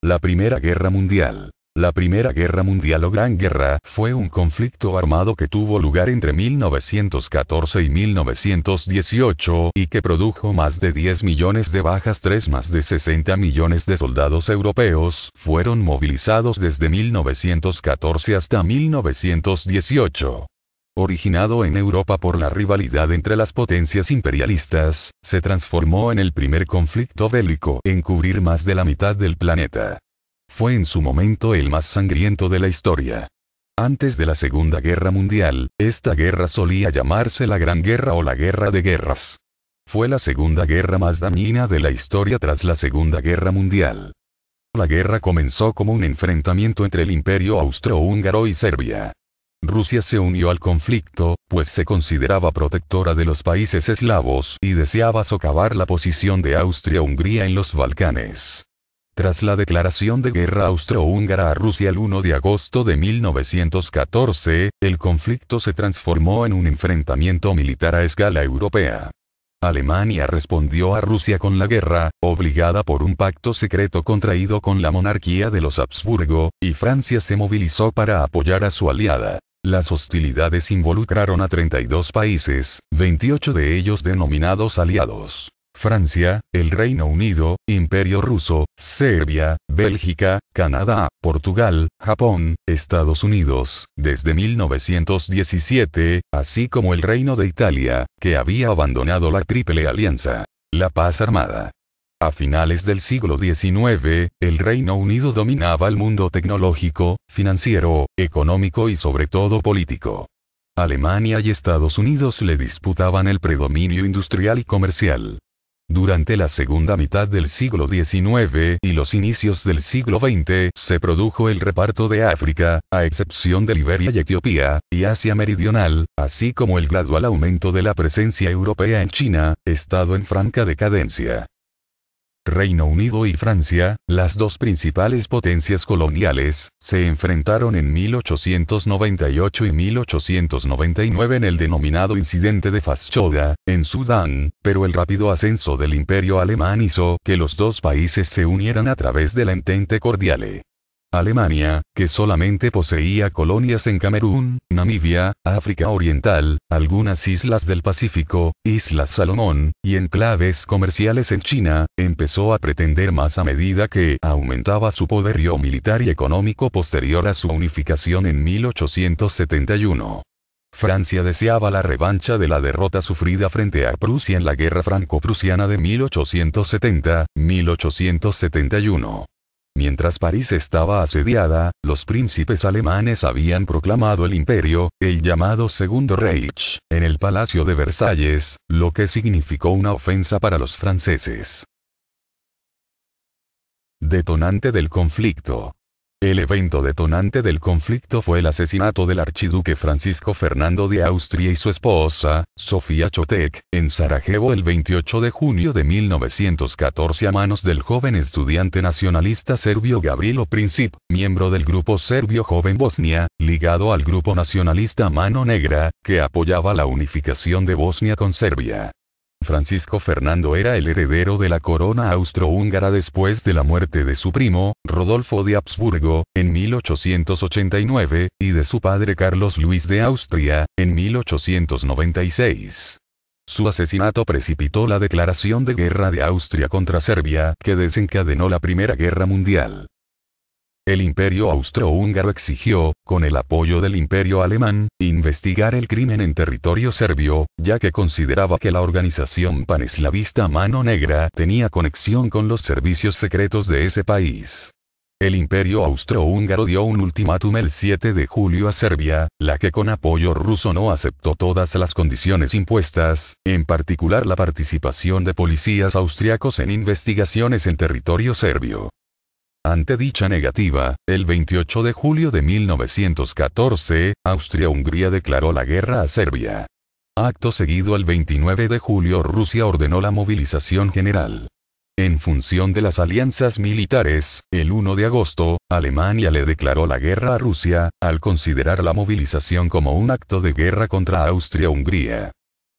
La Primera Guerra Mundial. La Primera Guerra Mundial o Gran Guerra fue un conflicto armado que tuvo lugar entre 1914 y 1918 y que produjo más de 10 millones de bajas. Más de 60 millones de soldados europeos fueron movilizados desde 1914 hasta 1918. Originado en Europa por la rivalidad entre las potencias imperialistas, se transformó en el primer conflicto bélico en cubrir más de la mitad del planeta. Fue en su momento el más sangriento de la historia. Antes de la Segunda Guerra Mundial, esta guerra solía llamarse la Gran Guerra o la Guerra de Guerras. Fue la segunda guerra más dañina de la historia tras la Segunda Guerra Mundial. La guerra comenzó como un enfrentamiento entre el Imperio Austrohúngaro y Serbia. Rusia se unió al conflicto, pues se consideraba protectora de los países eslavos y deseaba socavar la posición de Austria-Hungría en los Balcanes. Tras la declaración de guerra austrohúngara a Rusia el 1 de agosto de 1914, el conflicto se transformó en un enfrentamiento militar a escala europea. Alemania respondió a Rusia con la guerra, obligada por un pacto secreto contraído con la monarquía de los Habsburgo, y Francia se movilizó para apoyar a su aliada. Las hostilidades involucraron a 32 países, 28 de ellos denominados aliados. Francia, el Reino Unido, Imperio Ruso, Serbia, Bélgica, Canadá, Portugal, Japón, Estados Unidos, desde 1917, así como el Reino de Italia, que había abandonado la Triple Alianza. La paz armada. A finales del siglo XIX, el Reino Unido dominaba el mundo tecnológico, financiero, económico y sobre todo político. Alemania y Estados Unidos le disputaban el predominio industrial y comercial. Durante la segunda mitad del siglo XIX y los inicios del siglo XX, se produjo el reparto de África, a excepción de Liberia y Etiopía, y Asia Meridional, así como el gradual aumento de la presencia europea en China, estado en franca decadencia. Reino Unido y Francia, las dos principales potencias coloniales, se enfrentaron en 1898 y 1899 en el denominado Incidente de Fashoda, en Sudán, pero el rápido ascenso del Imperio alemán hizo que los dos países se unieran a través de la Entente Cordiale. Alemania, que solamente poseía colonias en Camerún, Namibia, África Oriental, algunas islas del Pacífico, Islas Salomón, y enclaves comerciales en China, empezó a pretender más a medida que aumentaba su poderío militar y económico posterior a su unificación en 1871. Francia deseaba la revancha de la derrota sufrida frente a Prusia en la Guerra Franco-Prusiana de 1870-1871. Mientras París estaba asediada, los príncipes alemanes habían proclamado el imperio, el llamado Segundo Reich, en el Palacio de Versalles, lo que significó una ofensa para los franceses. Detonante del conflicto. El evento detonante del conflicto fue el asesinato del archiduque Francisco Fernando de Austria y su esposa, Sofía Chotek, en Sarajevo el 28 de junio de 1914 a manos del joven estudiante nacionalista serbio Gavrilo Princip, miembro del grupo serbio Joven Bosnia, ligado al grupo nacionalista Mano Negra, que apoyaba la unificación de Bosnia con Serbia. Francisco Fernando era el heredero de la corona austrohúngara después de la muerte de su primo, Rodolfo de Habsburgo, en 1889, y de su padre Carlos Luis de Austria, en 1896. Su asesinato precipitó la declaración de guerra de Austria contra Serbia, que desencadenó la Primera Guerra Mundial. El Imperio Austrohúngaro exigió, con el apoyo del Imperio Alemán, investigar el crimen en territorio serbio, ya que consideraba que la organización paneslavista Mano Negra tenía conexión con los servicios secretos de ese país. El Imperio Austrohúngaro dio un ultimátum el 7 de julio a Serbia, la que con apoyo ruso no aceptó todas las condiciones impuestas, en particular la participación de policías austriacos en investigaciones en territorio serbio. Ante dicha negativa, el 28 de julio de 1914, Austria-Hungría declaró la guerra a Serbia. Acto seguido el 29 de julio Rusia ordenó la movilización general. En función de las alianzas militares, el 1 de agosto, Alemania le declaró la guerra a Rusia, al considerar la movilización como un acto de guerra contra Austria-Hungría.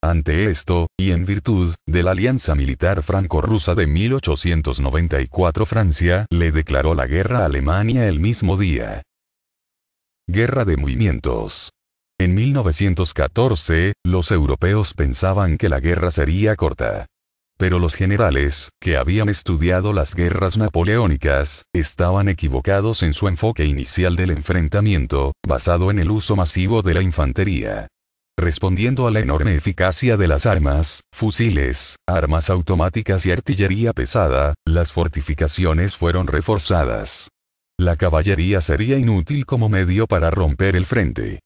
Ante esto, y en virtud de la alianza militar franco-rusa de 1894, Francia le declaró la guerra a Alemania el mismo día. Guerra de movimientos. En 1914, los europeos pensaban que la guerra sería corta. Pero los generales, que habían estudiado las guerras napoleónicas, estaban equivocados en su enfoque inicial del enfrentamiento, basado en el uso masivo de la infantería. Respondiendo a la enorme eficacia de las armas, fusiles, armas automáticas y artillería pesada, las fortificaciones fueron reforzadas. La caballería sería inútil como medio para romper el frente.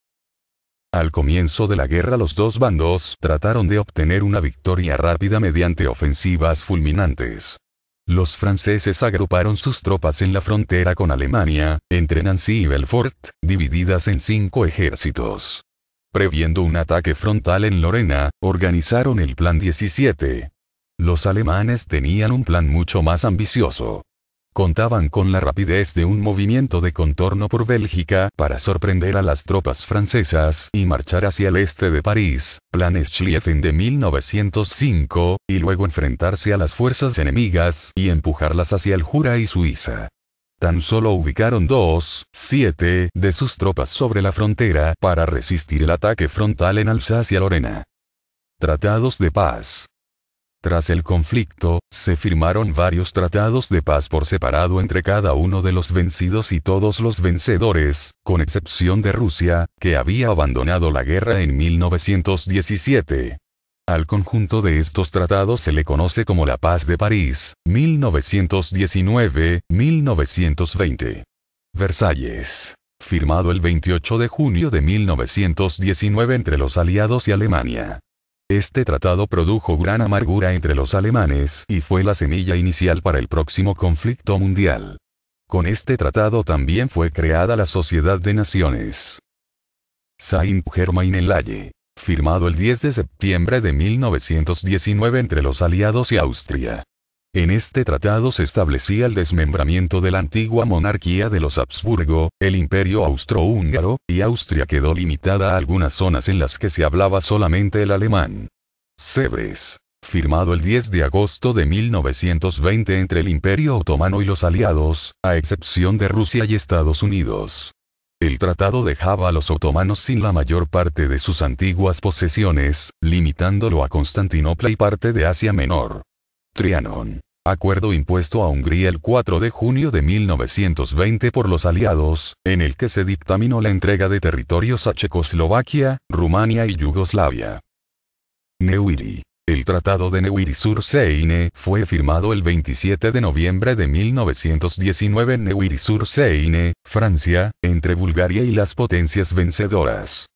Al comienzo de la guerra los dos bandos trataron de obtener una victoria rápida mediante ofensivas fulminantes. Los franceses agruparon sus tropas en la frontera con Alemania, entre Nancy y Belfort, divididas en 5 ejércitos. Previendo un ataque frontal en Lorena, organizaron el Plan 17. Los alemanes tenían un plan mucho más ambicioso. Contaban con la rapidez de un movimiento de contorno por Bélgica para sorprender a las tropas francesas y marchar hacia el este de París, Plan Schlieffen de 1905, y luego enfrentarse a las fuerzas enemigas y empujarlas hacia el Jura y Suiza. Tan solo ubicaron 7 de sus tropas sobre la frontera para resistir el ataque frontal en Alsacia-Lorena. Tratados de paz. Tras el conflicto, se firmaron varios tratados de paz por separado entre cada uno de los vencidos y todos los vencedores, con excepción de Rusia, que había abandonado la guerra en 1917. Al conjunto de estos tratados se le conoce como la Paz de París, 1919-1920. Versalles. Firmado el 28 de junio de 1919 entre los aliados y Alemania. Este tratado produjo gran amargura entre los alemanes y fue la semilla inicial para el próximo conflicto mundial. Con este tratado también fue creada la Sociedad de Naciones. Saint-Germain-en-Laye. Firmado el 10 de septiembre de 1919 entre los aliados y Austria. En este tratado se establecía el desmembramiento de la antigua monarquía de los Habsburgo, el imperio austrohúngaro, y Austria quedó limitada a algunas zonas en las que se hablaba solamente el alemán. Sèvres. Firmado el 10 de agosto de 1920 entre el Imperio Otomano y los aliados, a excepción de Rusia y Estados Unidos. El tratado dejaba a los otomanos sin la mayor parte de sus antiguas posesiones, limitándolo a Constantinopla y parte de Asia Menor. Trianon. Acuerdo impuesto a Hungría el 4 de junio de 1920 por los aliados, en el que se dictaminó la entrega de territorios a Checoslovaquia, Rumania y Yugoslavia. Neuilly. El Tratado de Neuilly-sur-Seine fue firmado el 27 de noviembre de 1919 en Neuilly-sur-Seine, Francia, entre Bulgaria y las potencias vencedoras.